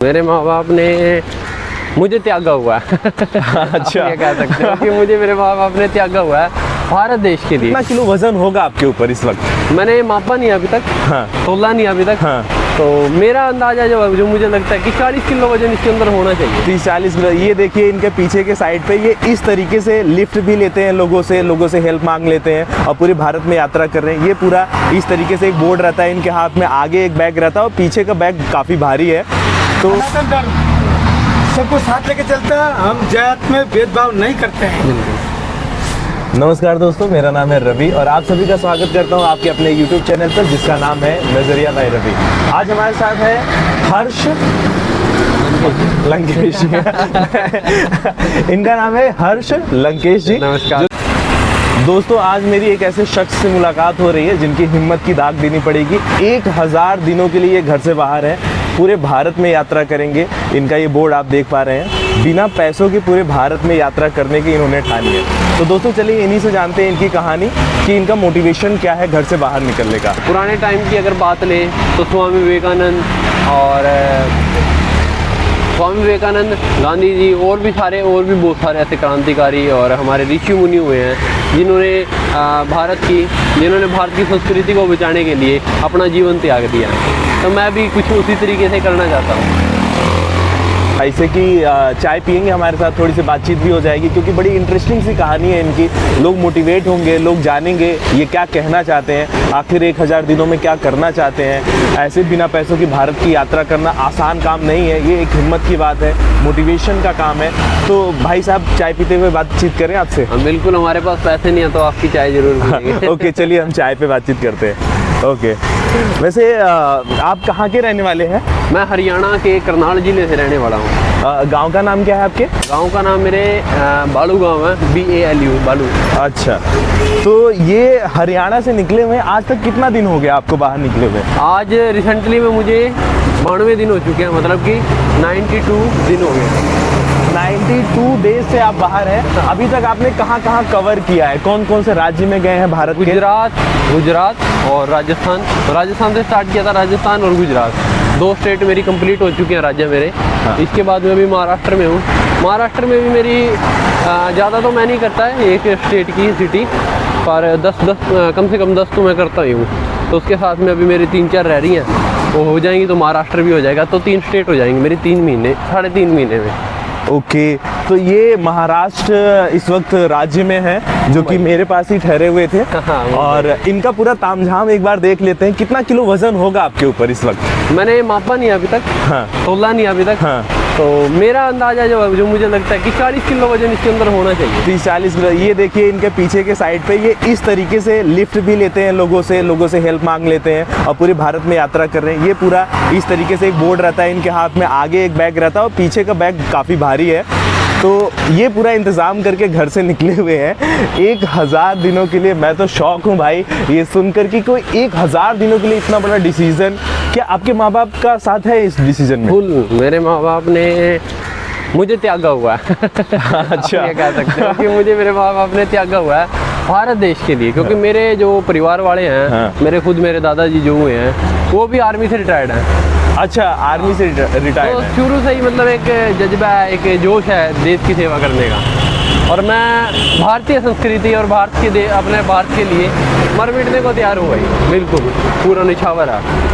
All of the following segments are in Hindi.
मेरे माँ बाप ने मुझे त्यागा हुआ है। अच्छा, ये कह सकते हो कि मुझे मेरे माँ बाप ने त्यागा हुआ है भारत देश के लिए। कितना किलो वजन होगा आपके ऊपर इस वक्त? मैंने मापा नहीं अभी तक, हाँ, तोला नहीं अभी तक। हाँ, तो मेरा अंदाजा जो मुझे लगता है कि 40 किलो वजन इसके अंदर होना चाहिए। 30-40 किलो। ये देखिए इनके पीछे के साइड पे ये इस तरीके से लिफ्ट भी लेते हैं, लोगों से हेल्प मांग लेते हैं और पूरे भारत में यात्रा कर रहे हैं। ये पूरा इस तरीके से एक बोर्ड रहता है इनके हाथ में, आगे एक बैग रहता है और पीछे का बैग काफ़ी भारी है। तो सबको साथ लेके चलता है, हम जात में भेदभाव नहीं करते हैं। नमस्कार दोस्तों, मेरा नाम है रवि और आप सभी का स्वागत करता हूं आपके अपने YouTube चैनल पर जिसका नाम है नजरिया बाय रवि। आज हमारे साथ है हर्ष लंकेश जी। इनका नाम है हर्ष लंकेश जी। नमस्कार दोस्तों, आज मेरी एक ऐसे शख्स से मुलाकात हो रही है जिनकी हिम्मत की दाग देनी पड़ेगी। 1000 दिनों के लिए ये घर से बाहर है, पूरे भारत में यात्रा करेंगे। इनका ये बोर्ड आप देख पा रहे हैं, बिना पैसों के पूरे भारत में यात्रा करने की इन्होंने ठानी है। तो दोस्तों चलिए इन्हीं से जानते हैं इनकी कहानी कि इनका मोटिवेशन क्या है घर से बाहर निकलने का। पुराने टाइम की अगर बात लें तो स्वामी विवेकानंद, गांधी जी और भी बहुत सारे ऐसे क्रांतिकारी और हमारे ऋषि मुनि हुए हैं जिन्होंने भारत की संस्कृति को बचाने के लिए अपना जीवन त्याग दिया। तो मैं भी कुछ उसी तरीके से करना चाहता हूँ। ऐसे कि चाय पियेंगे, हमारे साथ थोड़ी सी बातचीत भी हो जाएगी क्योंकि बड़ी इंटरेस्टिंग सी कहानी है इनकी। लोग मोटिवेट होंगे, लोग जानेंगे ये क्या कहना चाहते हैं, आखिर 1000 दिनों में क्या करना चाहते हैं। ऐसे बिना पैसों की भारत की यात्रा करना आसान काम नहीं है, ये एक हिम्मत की बात है, मोटिवेशन का काम है। तो भाई साहब चाय पीते हुए बातचीत करें आपसे? बिल्कुल, हमारे पास पैसे नहीं है तो आपकी चाय जरूर पिएंगे। ओके, चलिए हम चाय पे बातचीत करते हैं। ओके, वैसे आप कहाँ के रहने वाले हैं? मैं हरियाणा के करनाल जिले से रहने वाला हूँ। गांव का नाम क्या है आपके? गांव का नाम मेरे बालू गांव है, BALU बालू। अच्छा, तो ये हरियाणा से निकले हुए आज तक कितना दिन हो गया आपको बाहर निकले हुए? आज रिसेंटली में मुझे 92 दिन हो चुके हैं, मतलब कि 92 दिन हो गए। 92 डेज से आप बाहर हैं। अभी तक आपने कहाँ कहाँ कवर किया है, कौन कौन से राज्य में गए हैं भारत के? गुजरात और राजस्थान। तो राजस्थान से स्टार्ट किया था, राजस्थान और गुजरात 2 स्टेट मेरी कंप्लीट हो चुकी हैं, राज्य मेरे। हाँ। इसके बाद मैं अभी महाराष्ट्र में हूँ। महाराष्ट्र में भी मेरी ज़्यादा तो मैं नहीं करता है, एक स्टेट की सिटी पर 10 कम से कम 10 तो मैं करता ही हूँ। तो उसके साथ में अभी मेरी 3-4 रह रही हैं, वो हो जाएंगी तो महाराष्ट्र भी हो जाएगा। तो 3 स्टेट हो जाएंगे मेरी 3 महीने 3.5 महीने में। ओके, तो ये महाराष्ट्र इस वक्त राज्य में है जो कि मेरे पास ही ठहरे हुए थे। हाँ, और इनका पूरा तामझाम एक बार देख लेते हैं। कितना किलो वजन होगा आपके ऊपर इस वक्त? मैंने मापा नहीं अभी तक, हाँ, तोला नहीं अभी तक। हाँ, तो मेरा अंदाजा जो मुझे लगता है कि 40 किलो वजन इसके अंदर होना चाहिए। 30-40 किलो। ये देखिए इनके पीछे के साइड पे ये इस तरीके से लिफ्ट भी लेते हैं, लोगों से हेल्प मांग लेते हैं और पूरे भारत में यात्रा कर रहे हैं। ये पूरा इस तरीके से एक बोर्ड रहता है इनके हाथ में, आगे एक बैग रहता है और पीछे का बैग काफ़ी भारी है। तो ये पूरा इंतज़ाम करके घर से निकले हुए हैं 1000 दिनों के लिए। मैं तो शौक हूँ भाई ये सुनकर कि कोई 1000 दिनों के लिए इतना बड़ा डिसीजन। क्या आपके माँ बाप का साथ है इस डिसीजन में? फुल, मेरे माँ बाप ने मुझे त्यागा हुआ है। अच्छा, ये कह सकते हो कि मुझे मेरे माँ बाप ने त्यागा हुआ है भारत देश के लिए। क्योंकि मेरे जो परिवार वाले हैं, हाँ। मेरे दादाजी जो हुए हैं वो भी आर्मी से रिटायर्ड हैं। अच्छा, आर्मी से रिटायर्ड तो है। शुरू से ही मतलब एक जज्बा है, एक जोश है देश की सेवा करने का। और मैं भारतीय संस्कृति और अपने भारत के लिए मर मिटने को तैयार हुआ ही, बिल्कुल पूरा निछावर है।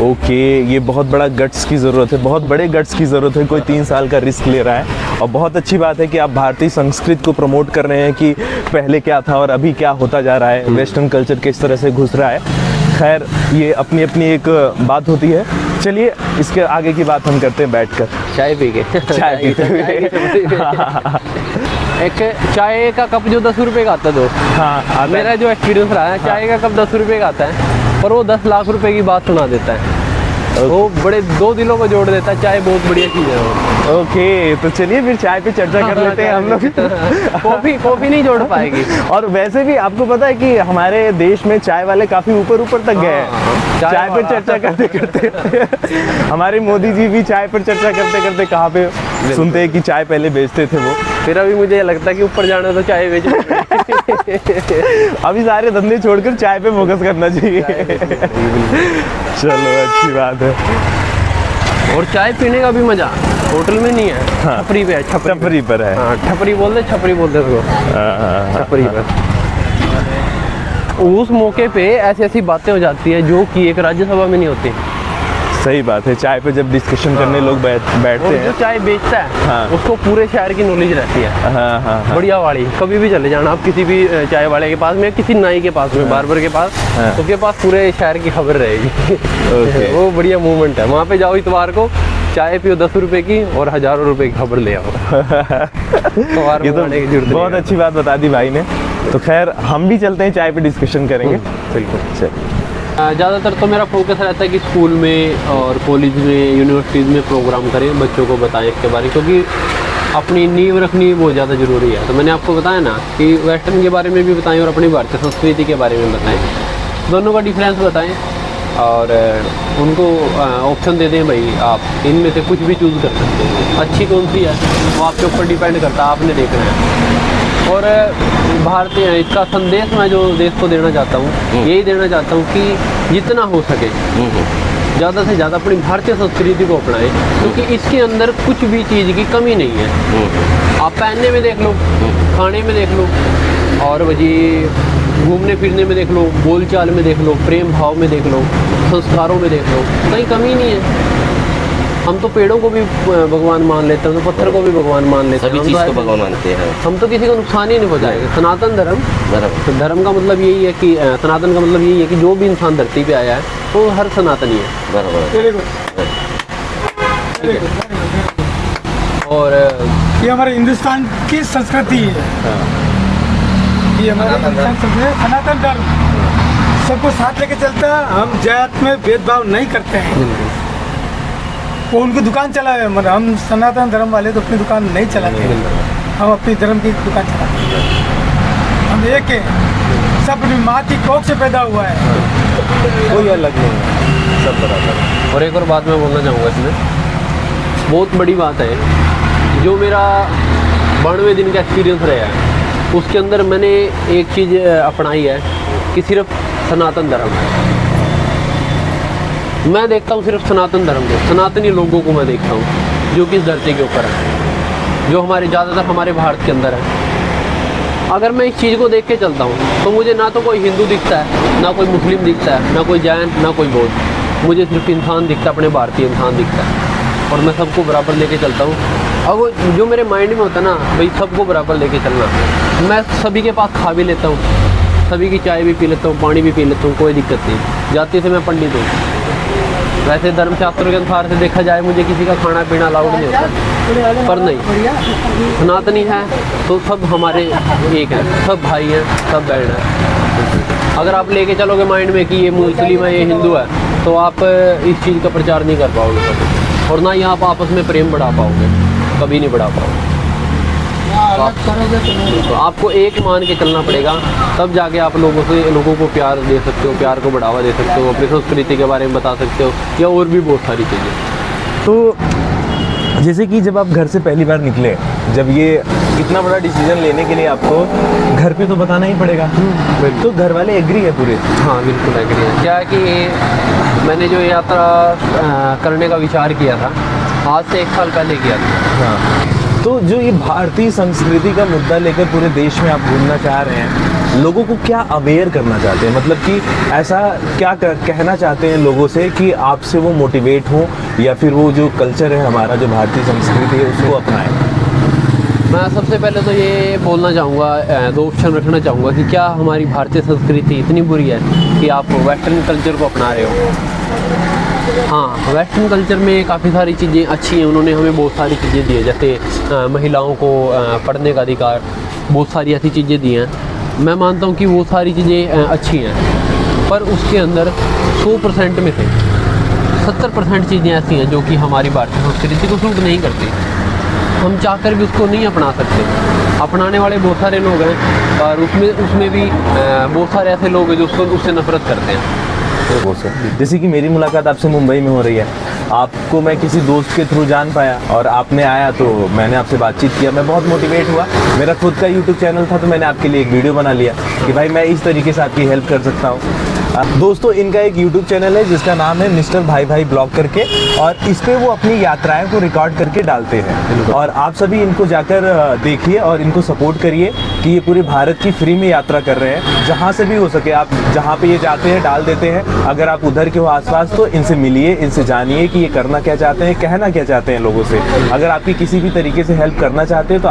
ओके, ये बहुत बड़ा गट्स की ज़रूरत है, बहुत बड़े गट्स की ज़रूरत है। कोई 3 साल का रिस्क ले रहा है और बहुत अच्छी बात है कि आप भारतीय संस्कृति को प्रमोट कर रहे हैं कि पहले क्या था और अभी क्या होता जा रहा है, वेस्टर्न कल्चर किस तरह से घुस रहा है। खैर, ये अपनी अपनी एक बात होती है। चलिए इसके आगे की बात हम करते हैं बैठकर चाय पी के। चाय पीते हुए। एक चाय का कप जो 10 रुपये का आता है दोस्त, हाँ, मेरा जो एक्सपीरियंस रहा है, चाय का कप 10 रुपये का आता है पर वो 10 लाख रुपए की बात सुना देता है। वो बड़े 2 दिलों को जोड़ देता है। चाय बहुत बढ़िया चीज़ है वो। ओके, तो चलिए फिर चाय पे चर्चा कर लेते हैं हम लोग। कॉफी नहीं जोड़ पाएगी। और वैसे भी आपको पता है कि हमारे देश में चाय वाले काफी ऊपर तक गए हैं। चाय पर चर्चा करते करते हमारे मोदी जी भी चाय पर चर्चा करते करते कहाँ पे सुनते हैं कि चाय पहले बेचते थे वो। फिर अभी मुझे लगता है कि ऊपर जाना तो चाय बेच। अभी सारे धंधे छोड़कर चाय पे फोकस करना चाहिए। चलो अच्छी बात है। और चाय पीने का भी मजा होटल में नहीं है, हाँ। छपरी पे है, छपरी पर है। हाँ, छपरी बोलते उसको, छपरी पर। उस मौके पे ऐसी ऐसी बातें हो जाती है जो कि एक राज्यसभा में नहीं होती। सही बात है, चाय पे जब डिस्कशन करने लोग बैठते और हैं। जो चाय बेचता है हाँ। उसको पूरे शहर की नॉलेज रहती है। हाँ हाँ बढ़िया वाली, कभी भी चले जाना आप किसी भी चाय वाले के पास में, किसी नाई के पास में, बार्बर के पास, हाँ। उसके पास पूरे शहर की खबर रहेगी। ओके। वो बढ़िया मूवमेंट है। वहाँ पे जाओ इतवार को, चाय पियो 10 रुपए की और हज़ारों रुपए की खबर ले आओ। इतवार ये को तो आने की जरूरत नहीं बहुत है। अच्छी बात बता दी भाई ने। तो खैर हम भी चलते हैं, चाय पे डिस्कशन करेंगे। बिल्कुल। चलिए। ज़्यादातर तो मेरा फोकस रहता है कि स्कूल में और कॉलेज में, यूनिवर्सिटीज़ में प्रोग्राम करें, बच्चों को बताएं इसके बारे में, क्योंकि अपनी नींव रखनी बहुत ज़्यादा ज़रूरी है। तो मैंने आपको बताया ना कि वेस्टर्न के बारे में भी बताएं और अपनी भारतीय संस्कृति के बारे में बताएं, दोनों का डिफरेंस बताएं और उनको ऑप्शन दे दें, भाई आप इनमें से कुछ भी चूज़ कर सकते हैं। अच्छी कौन सी है वो आपके ऊपर डिपेंड करता है, आपने देखना है। और भारतीय इसका संदेश मैं जो देश को देना चाहता हूँ, यही देना चाहता हूँ कि जितना हो सके ज़्यादा से ज़्यादा अपनी भारतीय संस्कृति को अपनाएं, क्योंकि इसके अंदर कुछ भी चीज़ की कमी नहीं है। आप पहनने में देख लो, खाने में देख लो, और वही घूमने फिरने में देख लो, बोलचाल में देख लो, प्रेम भाव में देख लो, संस्कारों में देख लो, कहीं कमी नहीं है। हम तो पेड़ों को भी भगवान मान लेते हैं, तो पत्थर को भी भगवान मान लेते हैं, सभी चीज़ को भगवान मानते हैं। हम तो किसी को नुकसान ही नहीं पहुँचाएंगे। सनातन धर्म का मतलब यही है कि सनातन का मतलब यही है कि जो भी इंसान धरती पे आया है वो हर सनातनी है। बराबर। Very good. और ये हमारे हिंदुस्तान की संस्कृति है। ये हमारे हिंदुस्तान संस्कृति है, सनातन धर्म सबको साथ लेके चलता है। हम जात में भेदभाव नहीं करते हैं। वो उनकी दुकान चला है, मतलब हम सनातन धर्म वाले तो अपनी दुकान नहीं चलाते, हम अपनी धर्म की दुकान चलाते हैं। हम एक है, सब अपनी माँ की कोख से पैदा हुआ है, कोई अलग नहीं है, सब बराबर है। और एक और बात मैं बोलना चाहूँगा इसमें, बहुत बड़ी बात है, जो मेरा 92 दिन का एक्सपीरियंस रहा है उसके अंदर मैंने एक चीज़ अपनाई है कि सिर्फ सनातन धर्म है। मैं देखता हूँ सिर्फ सनातन धर्म को, सनातनी लोगों को मैं देखता हूँ जो कि इस धरती के ऊपर है, जो हमारे ज़्यादातर हमारे भारत के अंदर है। अगर मैं इस चीज़ को देख के चलता हूँ तो मुझे ना तो कोई हिंदू दिखता है, ना कोई मुस्लिम दिखता है, ना कोई जैन, ना कोई बौद्ध, मुझे सिर्फ इंसान दिखता है, अपने भारतीय इंसान दिखता है। और मैं सबको बराबर लेके चलता हूँ। अब वो जो मेरे माइंड में होता है ना, भाई सबको बराबर लेके चलना, मैं सभी के पास खा भी लेता हूँ, सभी की चाय भी पी लेता हूँ, पानी भी पी लेता हूँ, कोई दिक्कत नहीं। जाति से मैं पंडित हूँ। वैसे धर्मशास्त्रों के अनुसार से देखा जाए मुझे किसी का खाना पीना अलाउड नहीं होता, पर नहीं, सनातनी है तो सब हमारे एक हैं, सब भाई हैं, सब बहन हैं। अगर आप लेके चलोगे माइंड में कि ये मुस्लिम है, ये हिंदू है, तो आप इस चीज़ का प्रचार नहीं कर पाओगे कभी, और ना ही आप आपस में प्रेम बढ़ा पाओगे, कभी नहीं बढ़ा पाओगे। तो आपको एक मान के चलना पड़ेगा, तब जाके आप लोगों को प्यार दे सकते हो, प्यार को बढ़ावा दे सकते हो, अपनी संस्कृति के बारे में बता सकते हो, या और भी बहुत सारी चीज़ें। तो जैसे कि जब आप घर से पहली बार निकले, जब ये इतना बड़ा डिसीजन लेने के लिए आपको घर पे तो बताना ही पड़ेगा, तो घर वाले एग्री है पूरे? हाँ बिल्कुल एग्री है। क्या है कि मैंने जो यात्रा करने का विचार किया था, आज से 1 साल पहले किया था। हाँ। तो जो ये भारतीय संस्कृति का मुद्दा लेकर पूरे देश में आप घूमना चाह रहे हैं, लोगों को क्या अवेयर करना चाहते हैं, मतलब कि ऐसा क्या कहना चाहते हैं लोगों से कि आपसे वो मोटिवेट हो, या फिर वो जो कल्चर है हमारा, जो भारतीय संस्कृति है, उसको अपनाएं? मैं सबसे पहले तो ये बोलना चाहूँगा, 2 ऑप्शन रखना चाहूँगा कि क्या हमारी भारतीय संस्कृति इतनी बुरी है कि आप वेस्टर्न कल्चर को अपना रहे हो। हाँ, वेस्टर्न कल्चर में काफ़ी सारी चीज़ें अच्छी हैं, उन्होंने हमें बहुत सारी चीज़ें दी है, जैसे महिलाओं को पढ़ने का अधिकार, बहुत सारी ऐसी चीज़ें दी हैं। मैं मानता हूँ कि वो सारी चीज़ें अच्छी हैं, पर उसके अंदर 100% में से 70% चीज़ें ऐसी हैं जो कि हमारी भारतीय संस्कृति को सूट नहीं करती। हम चाहकर भी उसको नहीं अपना सकते। अपनाने वाले बहुत सारे लोग हैं, और उसमें भी बहुत सारे ऐसे लोग हैं जो उससे नफरत करते हैं। जैसे कि मेरी मुलाकात आपसे मुंबई में हो रही है, आपको मैं किसी दोस्त के थ्रू जान पाया और आपने आया तो मैंने आपसे बातचीत किया, मैं बहुत मोटिवेट हुआ। मेरा खुद का यूट्यूब चैनल था तो मैंने आपके लिए एक वीडियो बना लिया कि भाई मैं इस तरीके से आपकी हेल्प कर सकता हूँ। दोस्तों इनका एक YouTube चैनल है जिसका नाम है मिस्टर भाई भाई ब्लॉग करके, और इस पे वो अपनी यात्राएं को रिकॉर्ड करके डालते हैं। और आप सभी इनको जाकर देखिए और इनको सपोर्ट करिए कि ये पूरे भारत की फ्री में यात्रा कर रहे हैं। जहाँ से भी हो सके आप जहाँ पे ये जाते हैं डाल देते हैं। अगर आप उधर के हो आसपास तो इनसे मिलिए, इनसे जानिए कि ये करना क्या चाहते हैं, कहना क्या चाहते हैं लोगों से। अगर आपकी किसी भी तरीके से हेल्प करना चाहते हैं तो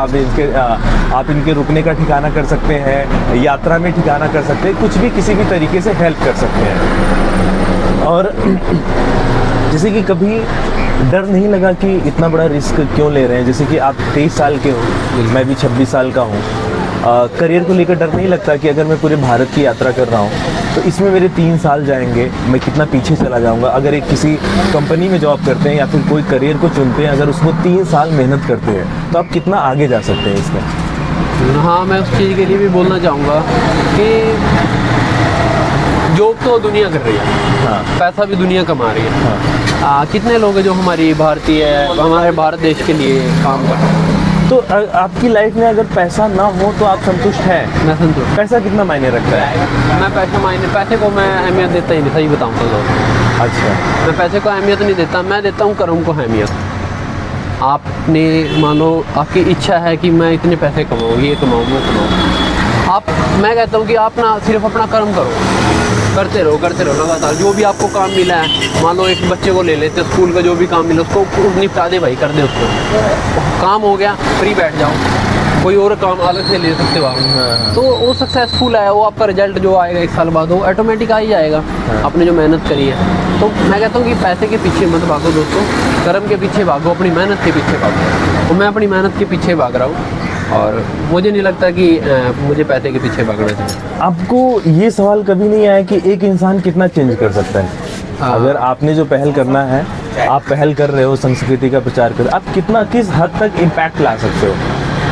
आप इनके रुकने का ठिकाना कर सकते हैं, यात्रा में ठिकाना कर सकते हैं, कुछ भी किसी भी तरीके से हेल्प कर सकते हैं। और जैसे कि कभी डर नहीं लगा कि इतना बड़ा रिस्क क्यों ले रहे हैं? जैसे कि आप 23 साल के हो, मैं भी 26 साल का हूँ। करियर को लेकर डर नहीं लगता कि अगर मैं पूरे भारत की यात्रा कर रहा हूँ तो इसमें मेरे 3 साल जाएंगे, मैं कितना पीछे चला जाऊँगा? अगर एक किसी कंपनी में जॉब करते हैं या फिर कोई करियर को चुनते हैं, अगर उसको 3 साल मेहनत करते हैं तो आप कितना आगे जा सकते हैं इसमें? हाँ, मैं उस चीज़ के लिए भी बोलना चाहूँगा कि जॉब तो दुनिया कर रही है, हाँ, पैसा भी दुनिया कमा रही है। हाँ। कितने लोग हैं जो हमारे भारत देश के लिए काम कर रहे हैं। तो आपकी लाइफ में अगर पैसा ना हो तो आप संतुष्ट हैं? मैं संतुष्ट। पैसा कितना मायने रखता है? मैं पैसे को मैं अहमियत देता ही नहीं, सही बताऊँ तो। अच्छा, मैं पैसे को अहमियत नहीं देता, मैं देता हूँ कर्म को अहमियत। आपने मान लो आपकी इच्छा है कि मैं इतने पैसे कमाऊँ, ये कमाऊँ, वो कमाऊँ। मैं कहता हूँ कि आप ना सिर्फ अपना कर्म करो, करते रहो लगातार। जो भी आपको काम मिला है, मान लो एक बच्चे को ले लेते, स्कूल का जो भी काम मिला उसको निपटा दे भाई, कर दे उसको। काम हो गया, फ्री बैठ जाओ, कोई और काम अलग से ले सकते हो आप। तो वो सक्सेसफुल है, वो आपका रिजल्ट जो आएगा 1 साल बाद वो ऑटोमेटिक आ ही जाएगा, आपने जो मेहनत करी है। तो मैं कहता हूँ कि पैसे के पीछे मत भागो दोस्तों, कर्म के पीछे भागो, अपनी मेहनत के पीछे भागो। तो मैं अपनी मेहनत के पीछे भाग रहा हूँ और मुझे नहीं लगता कि मुझे पैसे के पीछे भागना चाहिए। आपको ये सवाल कभी नहीं आया कि एक इंसान कितना चेंज कर सकता है? हाँ। अगर आपने जो पहल करना है, आप पहल कर रहे हो, संस्कृति का प्रचार कर, आप किस हद तक इम्पैक्ट ला सकते हो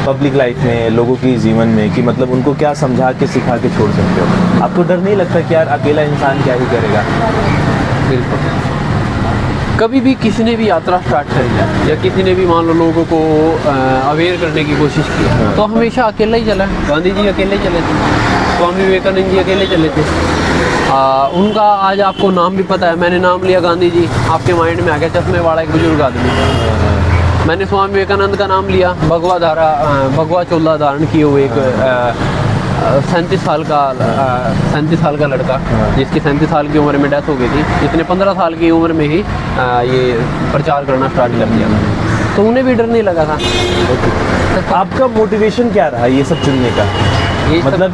पब्लिक लाइफ में, लोगों की जीवन में, कि मतलब उनको क्या समझा के सिखा के छोड़ सकते हो? आपको डर नहीं लगता कि यार अकेला इंसान क्या ही करेगा? बिल्कुल। कभी भी किसी ने भी यात्रा स्टार्ट करी है या किसी ने भी मान लो लोगों को अवेयर करने की कोशिश की, तो हमेशा अकेला ही चला है। गांधी जी अकेले चले थे, स्वामी विवेकानंद जी अकेले चले थे। उनका आज आपको नाम भी पता है। मैंने नाम लिया गांधी जी, आपके माइंड में आ गया चश्मे वाला एक बुजुर्ग आदमी। मैंने स्वामी विवेकानंद का नाम लिया, भगवा चोला धारण किए हुए एक 37 साल का लड़का, जिसकी 37 साल की उम्र में डेथ हो गई थी, जिसने 15 साल की उम्र में ही ये प्रचार करना स्टार्ट कर दिया था। तो उन्हें भी डर नहीं लगा था। आपका मोटिवेशन क्या रहा ये सब चुनने का? ये मतलब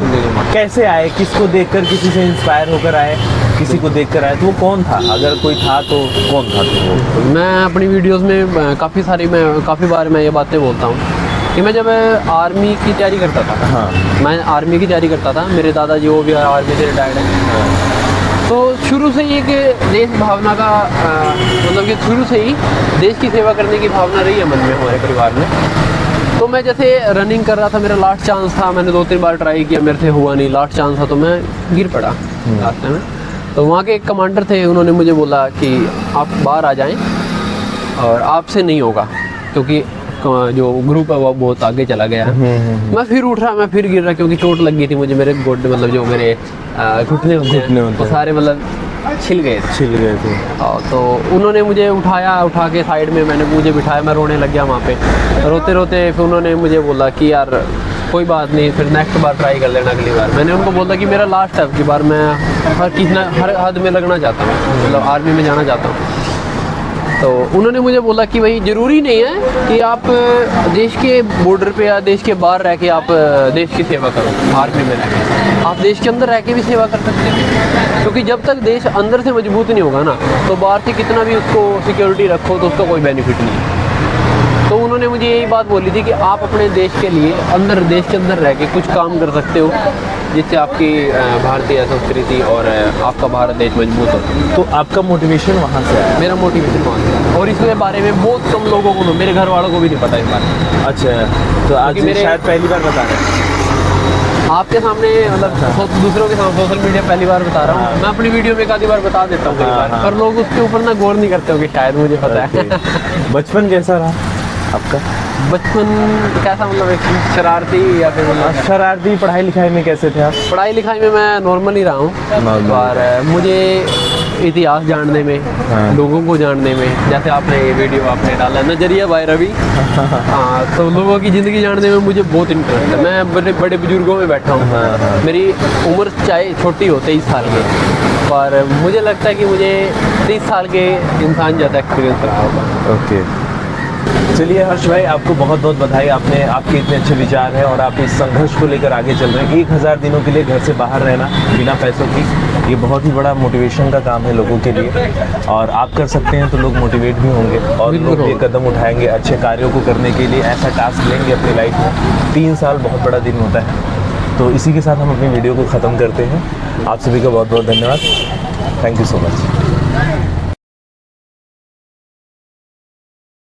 कैसे आए, किसको देखकर, किसी से इंस्पायर होकर आए, किसी को देखकर आए? तो वो कौन था? अगर कोई था तो कौन था? तो वो मैं अपनी वीडियोस में काफ़ी बार मैं ये बातें बोलता हूँ कि मैं जब आर्मी की तैयारी करता था, हाँ, मैं आर्मी की तैयारी करता था। मेरे दादाजी वो भी आर्मी से रिटायर्ड हैं। तो शुरू से ही एक देश भावना का मतलब कि शुरू से ही देश की सेवा करने की भावना रही है मन में, हमारे परिवार में। तो मैं जैसे रनिंग कर रहा था, मेरा लास्ट चांस था, मैंने 2-3 बार ट्राई किया, मेरे से हुआ नहीं, लास्ट चांस था, तो मैं गिर पड़ा रास्ते में। तो वहाँ के एक कमांडर थे, उन्होंने मुझे बोला कि आप बाहर आ जाएं और आपसे नहीं होगा, क्योंकि जो ग्रुप है वो बहुत आगे चला गया है। मैं फिर उठ रहा, मैं फिर गिर रहा, क्योंकि चोट लग गई थी मुझे, मेरे गोड्डे मतलब जो मेरे घुटने होते हैं वो सारे मतलब छिल गए थे। तो उन्होंने मुझे उठा के साइड में मुझे बिठाया, मैं रोने लग गया वहाँ पे। रोते रोते फिर उन्होंने मुझे बोला कि यार कोई बात नहीं, फिर नेक्स्ट बार ट्राई कर लेना अगली बार। मैंने उनको बोला कि मेरा लास्ट है, अगली बार मैं हर हद में लगना चाहता हूँ, मतलब आर्मी में जाना चाहता हूँ। तो उन्होंने मुझे बोला कि भाई ज़रूरी नहीं है कि आप देश के बॉर्डर पे या देश के बाहर रह के आप देश की सेवा करो, आर्मी में रह के आप देश के अंदर रह के भी सेवा कर सकते हैं। क्योंकि जब तक देश अंदर से मजबूत नहीं होगा ना, तो बाहर से कितना भी उसको सिक्योरिटी रखो तो उसका कोई बेनिफिट नहीं है। तो उन्होंने मुझे यही बात बोली थी कि आप अपने देश के लिए देश के अंदर रह के कुछ काम कर सकते हो, जिससे आपकी भारतीय संस्कृति और आपका भारत देश मजबूत हो। तो आपका मोटिवेशन वहाँ से आया? मेरा मोटिवेशन वहाँ से आया, और इसके बारे में बहुत कम लोगों को, मेरे घर वालों को भी नहीं पता इस बारे में। अच्छा, तो आज शायद पहली बार बता रहे हैं आपके सामने, मतलब दूसरों के सामने सोशल मीडिया पहली बार बता रहा हूँ। मैं अपनी वीडियो में एक आधी बार बता देता हूँ, पर लोग उसके ऊपर ना गौर नहीं करते होंगे, शायद मुझे पता है। बचपन कैसा रहा आपका? बचपन कैसा, मतलब एक शरारती या फिर मतलब शरारती? पढ़ाई लिखाई में कैसे थे आप? पढ़ाई लिखाई में मैं नॉर्मल ही रहा हूँ, Normal। और मुझे इतिहास जानने में, हाँ। लोगों को जानने में, जैसे आपने ये वीडियो आपने डाला नजरिया बाय रवि, हाँ, तो लोगों की ज़िंदगी जानने में मुझे बहुत इंटरेस्ट है। मैं बड़े बड़े बुजुर्गों में बैठा हूँ। हाँ, हाँ। मेरी उम्र चाहे छोटी हो 23 साल की, पर मुझे लगता है कि मुझे 30 साल के इंसान ज़्यादा एक्सपीरियंस रहा होगा। ओके, चलिए हर्ष भाई, आपको बहुत बहुत बधाई। आपके इतने अच्छे विचार हैं और आप इस संघर्ष को लेकर आगे चल रहे हैं। 1000 दिनों के लिए घर से बाहर रहना बिना पैसों की, ये बहुत ही बड़ा मोटिवेशन का काम है लोगों के लिए, और आप कर सकते हैं तो लोग मोटिवेट भी होंगे और बिल्कुल लोग ये होंगे। कदम उठाएंगे अच्छे कार्यों को करने के लिए, ऐसा टास्क लेंगे अपनी लाइफ में। 3 साल बहुत बड़ा दिन होता है। तो इसी के साथ हम अपनी वीडियो को ख़त्म करते हैं। आप सभी का बहुत बहुत धन्यवाद। Thank you so much.